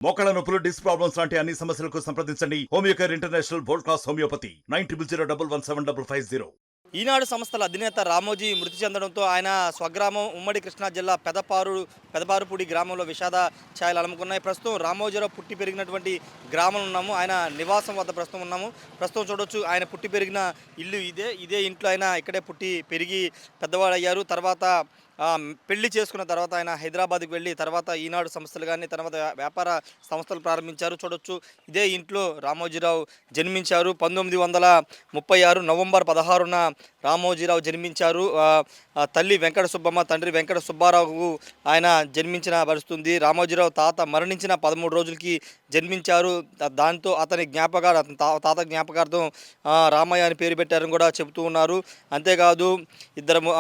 మోకాళ్ళ నొప్పులు, disc problems లాంటి అన్ని సమస్యలకు సంప్రదించండి Homeocare international world class homeopathy 9001171550. ఈనాడు సంస్థల అధినేత రామోజీ మృతి చెందడంతో ఆయన స్వగ్రామం ఉమ్మడి కృష్ణా జిల్లా పెదపారుపూడి గ్రామంలో విషాద ఛాయలు అలుముకున్నాయి. ప్రస్తుతం రామోజీరావు పుట్టి పెరిగినటువంటి గ్రామంలో ఉన్నాము. ఆయన నివాసం వద్ద ప్రస్తుతం ఉన్నాము. ప్రస్తుతం చూడొచ్చు ఆయన పుట్టి పెరిగిన ఇల్లు ఇదే ఇంట్లో ఆయన ఇక్కడే పుట్టి పెరిగి పెద్దవాడయ్యారు. తర్వాత పెళ్లి చేసుకున్న తర్వాత ఆయన హైదరాబాద్కి వెళ్ళి తర్వాత ఈనాడు సంస్థలు కానీ తర్వాత వ్యాపార సంస్థలు ప్రారంభించారు. చూడొచ్చు ఇదే ఇంట్లో రామోజీరావు జన్మించారు. 1936 నవంబర్ 16న రామోజీరావు జన్మించారు. తల్లి వెంకట సుబ్బమ్మ, తండ్రి వెంకట సుబ్బారావు ఆయన జన్మించిన పరుస్తుంది. రామోజీరావు తాత మరణించిన 13 రోజులకి జన్మించారు. దాంతో అతని తాత జ్ఞాపకార్థం రామయ్య అని పేరు పెట్టారని కూడా చెబుతూ ఉన్నారు. అంతేకాదు ఇద్దరు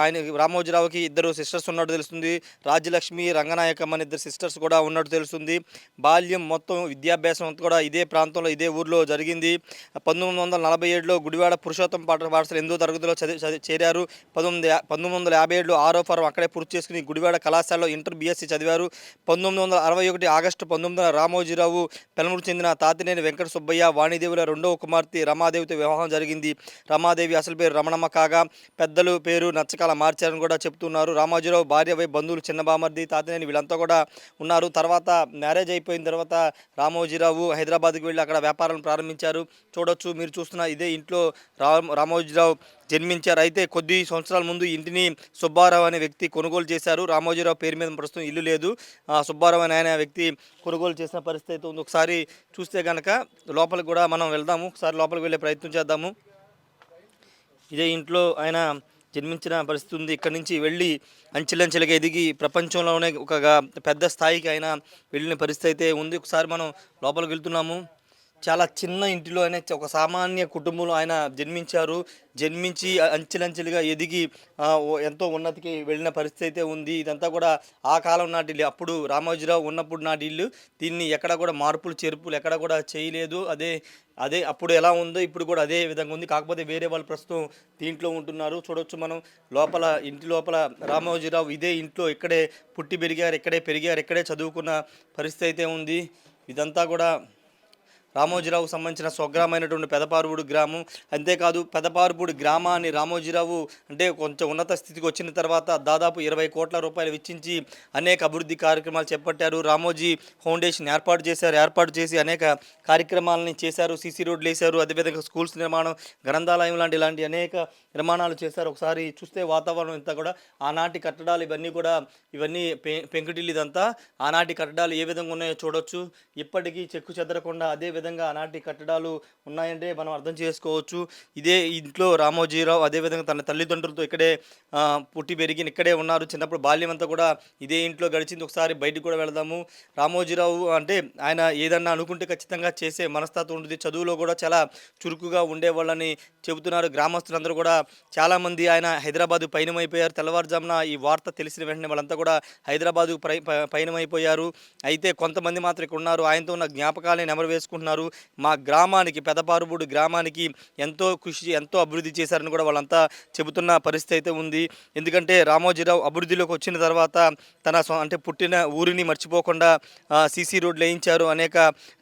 ఆయన రామోజీరావుకి ఇద్దరు సిస్టర్స్ ఉన్నట్టు తెలుస్తుంది. రాజ్యలక్ష్మి, రంగనాయకమ్మ అని ఇద్దరు సిస్టర్స్ కూడా ఉన్నట్టు తెలుస్తుంది. బాల్యం మొత్తం విద్యాభ్యాసం అంతా కూడా ఇదే ప్రాంతంలో ఇదే ఊర్లో జరిగింది. 1947లో గుడివాడ పురుషోత్తం పాఠశాల 8వ తరగతిలో చేరారు. 1957లో 6వ ఫారం అక్కడే పూర్తి చేసుకుని గుడివాడ కళాశాలలో ఇంటర్ BSc చదివారు. 1961 ఆగస్టు 19న రామోజీరావు పెనమూరు చెందిన తాతినేని వెంకట సుబ్బయ్య, వాణిదేవుల రెండవ కుమార్తె రమాదేవితో వివాహం జరిగింది. రమాదేవి అసలు పేరు రమణమ్మ కాగా పెద్దలు పేరు నచ్చకాల మార్చారని కూడా చెప్తున్నారు. రామోజీరావు భార్య బంధువులు చిన్న బామర్ది, తాతినేని వీళ్ళంతా కూడా ఉన్నారు. తర్వాత మ్యారేజ్ అయిపోయిన తర్వాత రామోజీరావు హైదరాబాద్కి వెళ్ళి అక్కడ వ్యాపారాలను ప్రారంభించారు. చూడొచ్చు మీరు చూస్తున్న ఇదే ఇంట్లో రామోజీరావు జన్మించారు. అయితే కొద్ది సంవత్సరాల ముందు ఇంటిని సుబ్బారావు అనే వ్యక్తి కొనుగోలు చేశారు. రామోజీరావు పేరు మీద ప్రస్తుతం ఇల్లు లేదు. సుబ్బారావు అనే వ్యక్తి కొనుగోలు చేసిన పరిస్థితి అయితే ఉంది. ఒకసారి చూస్తే కనుక లోపలికి కూడా మనం వెళ్దాము. ఒకసారి లోపలికి వెళ్ళే ప్రయత్నం చేద్దాము. ఇదే ఇంట్లో ఆయన జన్మించిన పరిస్థితి ఉంది. ఇక్కడి నుంచి వెళ్ళి అంచెలంచెలుగా ఎదిగి ప్రపంచంలోనే ఒక పెద్ద స్థాయికి ఆయన వెళ్ళిన పరిస్థితి అయితే ఉంది. ఒకసారి మనం లోపలికి వెళ్తున్నాము. చాలా చిన్న ఇంటిలో ఆయన ఒక సామాన్య కుటుంబంలో ఆయన జన్మించి అంచెలంచెలుగా ఎదిగి ఎంతో ఉన్నతికి వెళ్ళిన పరిస్థితి అయితే ఉంది. ఇదంతా కూడా ఆ కాలం నాటి ఇల్లు, అప్పుడు రామోజీరావు ఉన్నప్పుడు నాటి ఇల్లు. దీన్ని ఎక్కడ కూడా మార్పులు చేర్పులు ఎక్కడ కూడా చేయలేదు. అదే అప్పుడు ఎలా ఉందో ఇప్పుడు కూడా అదే విధంగా ఉంది. కాకపోతే వేరే వాళ్ళు ప్రస్తుతం దీంట్లో ఉంటున్నారు. చూడొచ్చు మనం ఇంటి లోపల రామోజీరావు ఇదే ఇంట్లో ఇక్కడే పుట్టి పెరిగారు, ఇక్కడే చదువుకున్న పరిస్థితి అయితే ఉంది. ఇదంతా కూడా రామోజీరావుకు సంబంధించిన స్వగ్రామైనటువంటి పెదపారుపూడి గ్రామం. అంతేకాదు పెదపారుపూడి గ్రామాన్ని రామోజీరావు అంటే కొంచెం ఉన్నత స్థితికి వచ్చిన తర్వాత దాదాపు 20 కోట్ల రూపాయలు వెచ్చించి అనేక అభివృద్ధి కార్యక్రమాలు చేపట్టారు. రామోజీ ఫౌండేషన్ ఏర్పాటు చేసి అనేక కార్యక్రమాలని చేశారు. సీసీ రోడ్లు వేశారు. అదేవిధంగా స్కూల్స్ నిర్మాణం, గ్రంథాలయం ఇలాంటి అనేక నిర్మాణాలు చేశారు. ఒకసారి చూస్తే వాతావరణం ఇంతా కూడా ఆనాటి కట్టడాలు ఇవన్నీ పెంకుటిల్లు. ఇదంతా ఆనాటి కట్టడాలు ఏ విధంగా ఉన్నాయో చూడొచ్చు. ఇప్పటికీ చెక్కు చెదరకుండా అదే విధంగా ఆనాటి కట్టడాలు ఉన్నాయంటే మనం అర్థం చేసుకోవచ్చు. ఇదే ఇంట్లో రామోజీరావు అదేవిధంగా తన తల్లిదండ్రులతో ఇక్కడే పుట్టి పెరిగి ఇక్కడే ఉన్నారు. చిన్నప్పుడు బాల్యం అంతా కూడా ఇదే ఇంట్లో గడిచింది. ఒకసారి బయటికి కూడా వెళదాము. రామోజీరావు అంటే ఆయన ఏదన్నా అనుకుంటే ఖచ్చితంగా చేసే మనస్తత్వం ఉంటుంది. చదువులో కూడా చాలా చురుకుగా ఉండేవాళ్ళని చెబుతున్నారు. గ్రామస్తులందరూ కూడా చాలామంది ఆయన హైదరాబాద్ పయనమైపోయారు. తెల్లవారుజామున ఈ వార్త తెలిసిన వెంటనే వాళ్ళంతా కూడా హైదరాబాదు పయనమైపోయారు. అయితే కొంతమంది మాత్రం ఇక్కడ ఉన్నారు. ఆయనతో ఉన్న జ్ఞాపకాలని నెమరు వేసుకుంటున్నారు. మా గ్రామానికి పెదపారుపూడి గ్రామానికి ఎంతో అభివృద్ధి చేశారని కూడా వాళ్ళంతా చెబుతున్న పరిస్థితి అయితే ఉంది. ఎందుకంటే రామోజీరావు అభివృద్ధిలోకి వచ్చిన తర్వాత అంటే పుట్టిన ఊరిని మర్చిపోకుండా సీసీ రోడ్లు వేయించారు, అనేక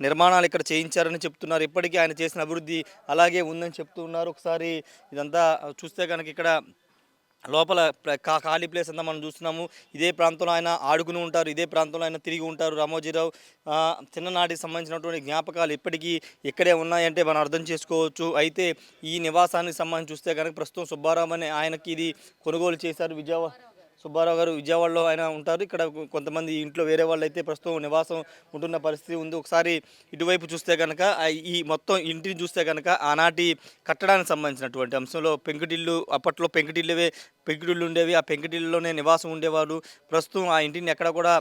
నిర్మాణాలు ఇక్కడ చేయించారని చెప్తున్నారు. ఇప్పటికీ ఆయన చేసిన అభివృద్ధి అలాగే ఉందని చెప్తూ ఉన్నారు. ఒకసారి ఇదంతా చూస్తే కనుక ఇక్కడ లోపల ఖాళీ ప్లేస్ అంతా మనం చూస్తున్నాము. ఇదే ప్రాంతంలో ఆయన ఆడుకుని ఉంటారు, ఇదే ప్రాంతంలో ఆయన తిరిగి ఉంటారు. రామోజీరావు చిన్ననాటికి సంబంధించినటువంటి జ్ఞాపకాలు ఇప్పటికీ ఇక్కడే ఉన్నాయంటే మనం అర్థం చేసుకోవచ్చు. అయితే ఈ నివాసానికి సంబంధించి చూస్తే కనుక ప్రస్తుతం సుబ్బారావు అనే ఆయనకి ఇది కొనుగోలు చేశారు. సుబ్బారావు గారు విజయవాడలో ఆయన ఉంటారు. ఇక్కడ కొంతమంది ఇంట్లో వేరే వాళ్ళు అయితే ప్రస్తుతం నివాసం ఉంటున్న పరిస్థితి ఉంది. ఒకసారి ఇటువైపు చూస్తే కనుక ఈ మొత్తం ఇంటిని చూస్తే కనుక ఆనాటి కట్టడానికి సంబంధించినటువంటి అంశంలో పెంకుటిల్లు, అప్పట్లో పెంకుటిల్లు ఉండేవి. ఆ పెంకుటిల్లులోనే నివాసం ఉండేవారు. ప్రస్తుతం ఆ ఇంటిని ఎక్కడ కూడా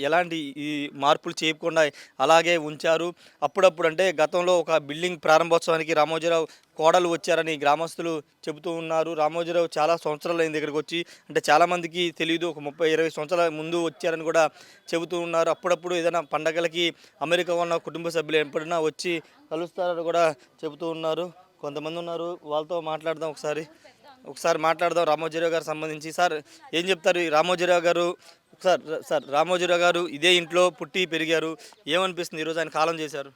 ఎలాంటి ఈ మార్పులు చేయకుండా అలాగే ఉంచారు. అప్పుడప్పుడు అంటే గతంలో ఒక బిల్డింగ్ ప్రారంభోత్సవానికి రామోజీరావు కోడలు వచ్చారని గ్రామస్తులు చెబుతూ ఉన్నారు. రామోజీరావు చాలా సంవత్సరాలు అయింది ఇక్కడికి వచ్చి, అంటే చాలామందికి తెలియదు, ఒక 30-20 సంవత్సరాల ముందు వచ్చారని కూడా చెబుతూ ఉన్నారు. అప్పుడప్పుడు ఏదైనా పండగలకి అమెరికా ఉన్న కుటుంబ సభ్యులు ఎప్పుడైనా వచ్చి కలుస్తారని కూడా చెబుతూ ఉన్నారు. కొంతమంది ఉన్నారు, వాళ్ళతో మాట్లాడదాం. ఒకసారి మాట్లాడదాం రామోజీరావు గారు సంబంధించి. సార్ ఏం చెప్తారు? ఈ రామోజీరావు గారు సార్ సార్ రామోజీరావు గారు ఇదే ఇంట్లో పుట్టి పెరిగారు. ఏమనిపిస్తుంది ఈరోజు ఆయన కాలం చేశారు?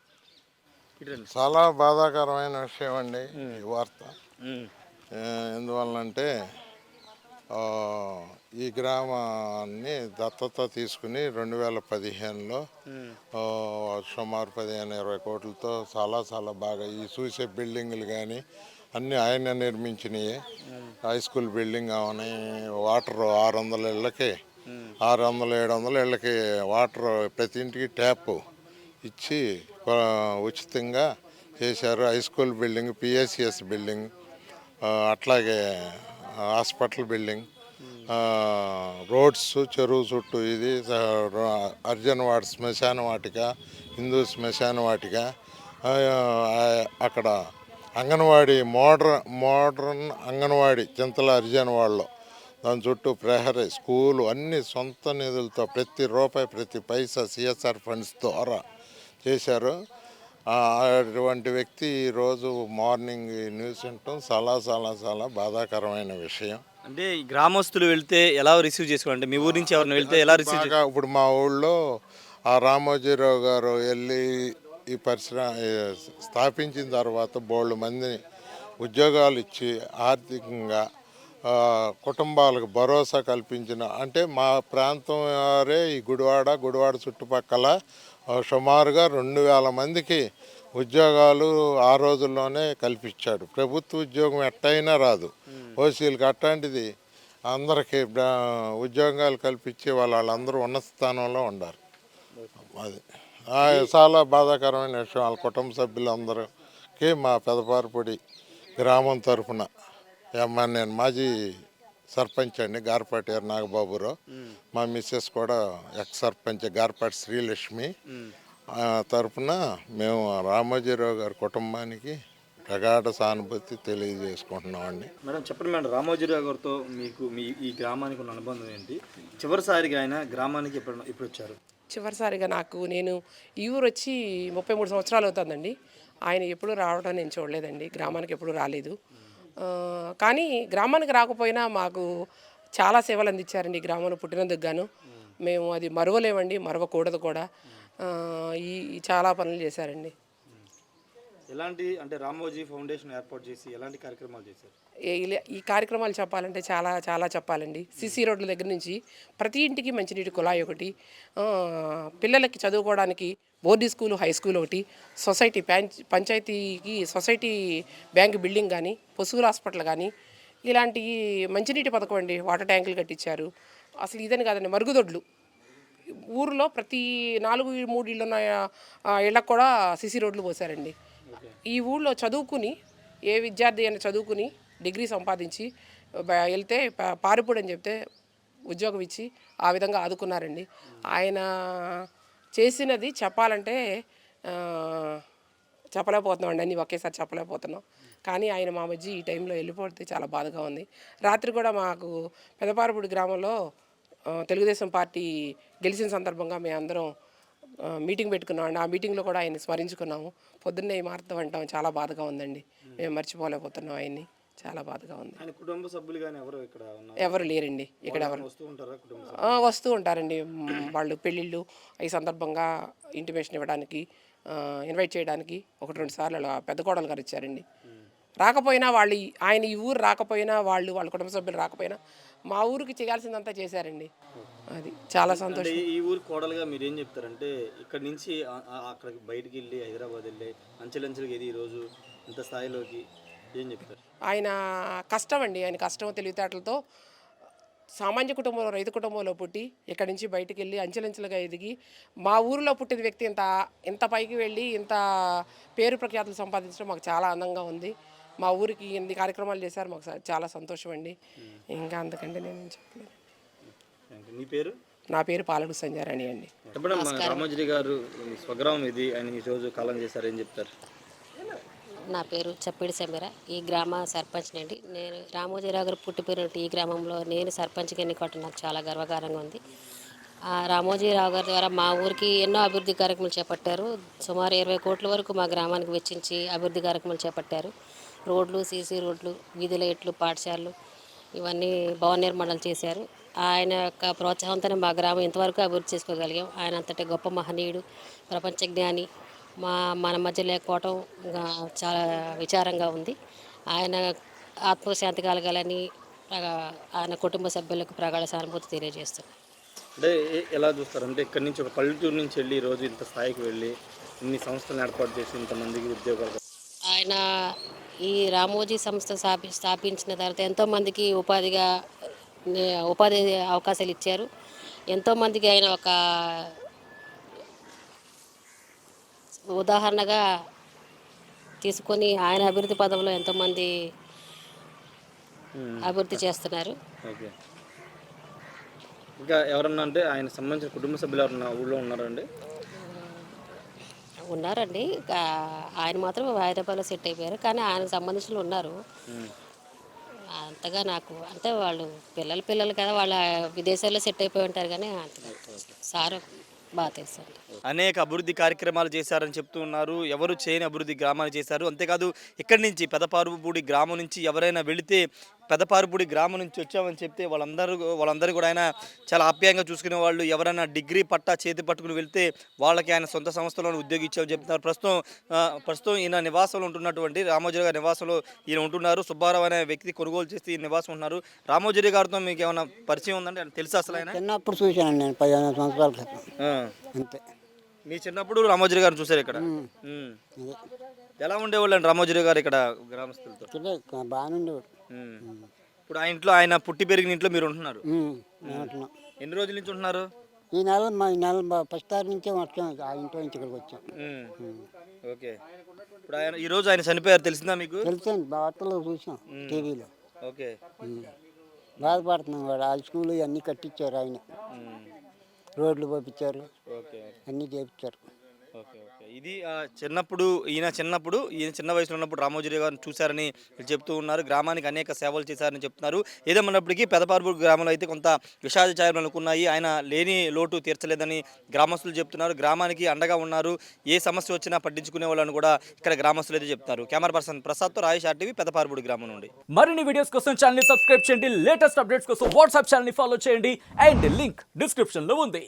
ఇటు రండి. చాలా బాధాకరమైన విషయం అండి ఉమ్, ఈ వార్త. ఉమ్, ఎందువల్లంటే ఆ, ఈ గ్రామాన్ని దత్తత తీసుకుని 2015లో ఉమ్, సుమారు 15-20 కోట్లతో చాలా చాలా బాగా ఈ చూసే బిల్డింగులు కానీ అన్నీ ఆయన నిర్మించినవి. హై స్కూల్ బిల్డింగ్ అవని వాటర్ 600 ఇళ్ళకి ఉమ్, 600-700 ఇళ్ళకి వాటర్ ప్రతి ఇంటికి ట్యాప్ ఇచ్చి ఆ, ఉచితంగా చేశారు. High school building, PSCS building, అట్లాగే హాస్పిటల్ బిల్డింగ్, రోడ్స్, చెరువు చుట్టూ ఇది అర్జునవాడ శ్మశాన వాటిక, హిందూ శ్మశాన వాటిక, అక్కడ అంగన్వాడీ మోడ్రన్ అంగన్వాడీ చింతల అర్జునవాడలో దాని చుట్టూ ప్రహరీ స్కూలు అన్ని సొంత నిధులతో ప్రతి రూపాయి ప్రతి పైసా సిఎస్ఆర్ ఫండ్స్ ద్వారా చేశారు. అటువంటి వ్యక్తి ఈరోజు మార్నింగ్ ఈ న్యూస్ వినటం చాలా చాలా చాలా బాధాకరమైన విషయం. అంటే ఈ గ్రామస్తులు వెళ్తే ఎలా రిసీవ్ చేసుకోవాలంటే మీ ఊరి నుంచి ఎవరిని వెళ్తే ఎలా రిసీవ్ బాగా ఇప్పుడు మా ఊళ్ళో ఆ రామోజీరావు గారు వెళ్ళి ఈ పరిశ్రమ స్థాపించిన తర్వాత బోళ్ళు మందిని ఉద్యోగాలు ఇచ్చి ఆర్థికంగా కుటుంబాలకు భరోసా కల్పించిన, అంటే మా ప్రాంతం వారే ఈ గుడివాడ చుట్టుపక్కల సుమారుగా 2000 మందికి ఉద్యోగాలు ఆ రోజుల్లోనే కల్పించాడు. ప్రభుత్వ ఉద్యోగం ఎట్టయినా రాదు, ఓసీలకు అట్లాంటిది అందరికీ ఉద్యోగాలు కల్పించి వాళ్ళందరూ ఉన్నత స్థానంలో ఉండారు. అది చాలా బాధాకరమైన విషయం. వాళ్ళ కుటుంబ సభ్యులందరికీ మా పెదపారపూడి గ్రామం తరఫున నేను మాజీ సర్పంచ్ అండి, గారపాటి నాగబాబురావు. మా మిస్సెస్ కూడా ఎక్స్ సర్పంచ్ గారపాటి శ్రీలక్ష్మి తరఫున మేము రామోజీరావు గారి కుటుంబానికి ప్రగాఢ సానుభూతి తెలియజేసుకుంటున్నామండి. మేడం చెప్పండి మేడం, రామోజీరావు గారితో మీకు ఈ గ్రామానికి ఉన్న అనుబంధం ఏంటి? చివరిసారిగా ఆయన గ్రామానికి ఎప్పుడు వచ్చారు? చివరిసారిగా నేను ఈ ఊరు వచ్చి 33 సంవత్సరాలు అవుతుందండి. ఆయన ఎప్పుడు రావడం నేను చూడలేదండి, గ్రామానికి ఎప్పుడు రాలేదు. కానీ గ్రామానికి రాకపోయినా మాకు చాలా సేవలు అందించారండి ఈ గ్రామంలో పుట్టినందుకు గాను. మేము అది మరవలేమండి, మరవకూడదు కూడా. ఈ చాలా పనులు చేశారండి. ఎలాంటి అంటే రామోజీ ఫౌండేషన్ ఏర్పాటు చేసి ఎలాంటి కార్యక్రమాలు చేశారు? ఈ కార్యక్రమాలు చెప్పాలంటే చాలా చాలా చెప్పాలండి. సిసి రోడ్ల దగ్గర నుంచి ప్రతి ఇంటికి మంచినీటి కుళాయి ఒకటి, పిల్లలకి చదువుకోవడానికి బోర్డీ స్కూలు, హై స్కూల్ ఒకటి, సొసైటీ పంచాయతీకి సొసైటీ బ్యాంక్ బిల్డింగ్ కానీ, పశువుల హాస్పిటల్ కానీ, ఇలాంటి మంచినీటి పథకం అండి. వాటర్ ట్యాంకులు కట్టించారు. అసలు ఇదని కాదండి, మరుగుదొడ్లు ఊరిలో ప్రతి 4-3 ఇళ్ళు ఉన్న ఇళ్ళకు కూడా సిసి రోడ్లు పోసారండి. ఈ ఊళ్ళో చదువుకుని ఏ విద్యార్థి అయినా చదువుకుని డిగ్రీ సంపాదించి వెళ్తే పారిపూడి అని చెప్తే ఉద్యోగం ఇచ్చి ఆ విధంగా ఆదుకున్నారండి. ఆయన చేసినది చెప్పాలంటే చెప్పలేకపోతున్నామండి, అన్నీ ఒకేసారి చెప్పలేకపోతున్నాం. కానీ ఆయన మా మధ్య ఈ టైంలో వెళ్ళిపోతే చాలా బాధగా ఉంది. రాత్రి కూడా మాకు పెదపారపూడి గ్రామంలో తెలుగుదేశం పార్టీ గెలిచిన సందర్భంగా మేము అందరం మీటింగ్ పెట్టుకున్నామండి. ఆ మీటింగ్లో కూడా ఆయన్ని స్మరించుకున్నాము. పొద్దున్నే ఈ మార్తం అంటాం, చాలా బాధగా ఉందండి. మేము మర్చిపోలేకపోతున్నాం ఆయన్ని, చాలా బాధగా ఉంది. ఆయన కుటుంబ సభ్యులు కానీ ఎవరు లేరండి ఇక్కడ. ఎవరు వస్తూ ఉంటారండి, వాళ్ళు పెళ్ళిళ్ళు ఈ సందర్భంగా ఇంటిమేషన్ ఇవ్వడానికి, ఇన్వైట్ చేయడానికి 1-2 సార్లు అలా పెద్ద కోడలు గారు ఇచ్చారండి. రాకపోయినా వాళ్ళు, ఆయన ఈ ఊరు రాకపోయినా వాళ్ళ కుటుంబ సభ్యులు రాకపోయినా మా ఊరికి చేయాల్సిందంతా చేశారండి. అది చాలా సంతోషం. ఈ ఊరు కోడలుగా మీరు ఏం చెప్తారంటే, ఇక్కడ నుంచి అక్కడికి బయటికి వెళ్ళి హైదరాబాద్ వెళ్ళి అంచెలంచెలుగా ఇది ఈరోజు ఇంత స్థాయిలోకి ఏం చెప్తారు? ఆయన కష్టం అండి, ఆయన కష్టం తెలివితేటలతో సామాన్య కుటుంబంలో, రైతు కుటుంబంలో పుట్టి ఇక్కడి నుంచి బయటికి వెళ్ళి అంచెలంచెలుగా ఎదిగి మా ఊరిలో పుట్టిన వ్యక్తి ఇంత పైకి వెళ్ళి ఇంత పేరు ప్రఖ్యాతులు సంపాదించడం మాకు చాలా ఆనందంగా ఉంది. మా ఊరికి ఎన్ని కార్యక్రమాలు చేశారు, మాకు చాలా సంతోషం అండి. ఇంకా అంతకంటే నేను చెప్పలేదు. నీ పేరు? నా పేరు పాలడు సంజారాణి అండి. రామోజీ గారు స్వగ్రామం ఇది, ఆయన ఈ రోజు కాలం చేశారు, ఏం చెప్తారు? నా పేరు చప్పిడి సమీర, ఈ గ్రామ సర్పంచ్ అండి. నేను రామోజీరావు గారు పుట్టిపోయినట్టు ఈ గ్రామంలో నేను సర్పంచ్గా ఎన్నుకోవటం నాకు చాలా గర్వకారంగా ఉంది. రామోజీరావు గారి ద్వారా మా ఊరికి ఎన్నో అభివృద్ధి కార్యక్రమాలు చేపట్టారు. సుమారు 20 కోట్ల వరకు మా గ్రామానికి వెచ్చించి అభివృద్ధి కార్యక్రమాలు చేపట్టారు. రోడ్లు, సీసీ రోడ్లు, వీధి లైట్లు, పాఠశాలలు ఇవన్నీ భవన నిర్మాణాలు చేశారు. ఆయన యొక్క ప్రోత్సాహంతోనే మా గ్రామం ఇంతవరకు అభివృద్ధి చేసుకోగలిగాం. ఆయన అంతటి గొప్ప మహనీయుడు, ప్రపంచ జ్ఞాని మన మధ్య లేకపోవటం చాలా విచారంగా ఉంది. ఆయన ఆత్మశాంతి కలగాలని ఆయన కుటుంబ సభ్యులకు ప్రగాఢ సానుభూతి తెలియజేస్తున్నాను. అంటే ఎలా చూస్తారు అంటే ఇక్కడి నుంచి ఒక పల్లెటూరు నుంచి వెళ్ళి ఈరోజు ఇంత స్థాయికి వెళ్ళి ఇన్ని సంస్థలను ఏర్పాటు చేసి ఇంతమందికి ఉద్యోగాలు ఆయన ఈ రామోజీ సంస్థ స్థాపించిన తర్వాత ఎంతోమందికి ఉపాధి అవకాశాలు ఇచ్చారు. ఎంతోమందికి ఆయన ఒక ఉదాహరణగా తీసుకొని ఆయన అభివృద్ధి పదంలో ఎంతోమంది అభివృద్ధి చేస్తున్నారు. ఓకే. ఇంకా ఎవరన్నా అంటే ఆయన సంబంధించిన కుటుంబ సభ్యులు ఎవరన్నా ఊళ్ళో ఉన్నారండి? ఉన్నారండి. ఆయన మాత్రం హైదరాబాద్లో సెట్ అయిపోయారు, కానీ ఆయనకు సంబంధించిన ఉన్నారు. అంతగా నాకు అంటే వాళ్ళు పిల్లలు కదా, వాళ్ళ విదేశాల్లో సెట్ అయిపోయి ఉంటారు, కానీ సార్ బాగా తెలుసు. అనేక అభివృద్ధి కార్యక్రమాలు చేశారని చెప్తూ ఉన్నారు. ఎవరు చేయని అభివృద్ధి గ్రామాలు చేశారు. అంతేకాదు ఇక్కడి నుంచి పెదపారుపూడి గ్రామం నుంచి ఎవరైనా వెళితే పెదపారుపూడి గ్రామం నుంచి వచ్చామని చెప్తే వాళ్ళందరూ కూడా ఆయన చాలా ఆప్యాయంగా చూసుకునే వాళ్ళు. ఎవరైనా డిగ్రీ పట్టా చేతి పట్టుకుని వెళ్తే వాళ్ళకి ఆయన సొంత సంస్థలో ఉద్యోగం ఇచ్చామని చెప్తున్నారు. ప్రస్తుతం ఈయన నివాసంలో ఉంటున్నటువంటి రామోజీ గారి నివాసంలో ఈయన ఉంటున్నారు. సుబ్బారావు అనే వ్యక్తి కొనుగోలు చేసి ఈ నివాసం ఉంటున్నారు. రామోజీ గారితో మీకు ఏమైనా పరిచయం ఉందంటే ఆయన తెలుసా అసలు? ఆయన చిన్నప్పుడు చూశాను నేను 15 సంవత్సరాల క్రితం అంతే. మీ చిన్నప్పుడు రామోజీ గారిని చూసారు ఇక్కడ? ఎలా ఉండేవాళ్ళు అండి రామోజీ గారు ఇక్కడ గ్రామస్తులతో? బాగానే ఉండేవాడు. ఇప్పుడు ఆ ఇంట్లో ఆయన పుట్టి పెరిగిన ఇంట్లో మీరు ఉంటున్నారు. ఎన్ని రోజుల నుంచి ఉంటున్నారు? ఈ నెల ఫస్ట్ తారీఖు నుంచే వచ్చాం, ఆ ఇంట్లో నుంచి ఇక్కడికి వచ్చాం. ఓకే. ఇప్పుడు ఆయన ఈ రోజు ఆయన చనిపోయారు, తెలిసిందా మీకు? తెలుసండి, వార్తలో చూసాం, టీవీలో. ఓకే. బాధపడుతున్నాం. వాడు ఆ స్కూల్ అన్నీ కట్టించారు, ఆయన రోడ్లు పంపించారు, అన్నీ చేయించారు. ఓకే. ఇది ఈయన చిన్న వయసులో ఉన్నప్పుడు రామోజీ గారిని చూశారని చెప్తూ ఉన్నారు. గ్రామానికి అనేక సేవలు చేశారని చెప్తున్నారు. ఏదేమన్నప్పటికీ పెదపారుపూడి గ్రామంలో అయితే కొంత విషాద ఛాయలు అనుకున్నాయి. ఆయన లేని లోటు తీర్చలేదని గ్రామస్తులు చెప్తున్నారు. గ్రామానికి అండగా ఉన్నారు. ఏ సమస్య వచ్చినా పట్టించుకునే వాళ్ళని కూడా ఇక్కడ గ్రామస్తులు అయితే చెప్తారు. Camera person ప్రసాద్తో Rayesh RTV, Pedaparupudi గ్రామం నుండి. మరిన్ని వీడియోస్ కోసం ఛానల్ ని సబ్స్క్రైబ్ చేయండి. లేటెస్ట్ అప్డేట్స్ కోసం వాట్సాప్ ఛానల్ ని ఫాలో చేయండి. అండ్ లింక్ డిస్క్రిప్షన్ లో ఉంది.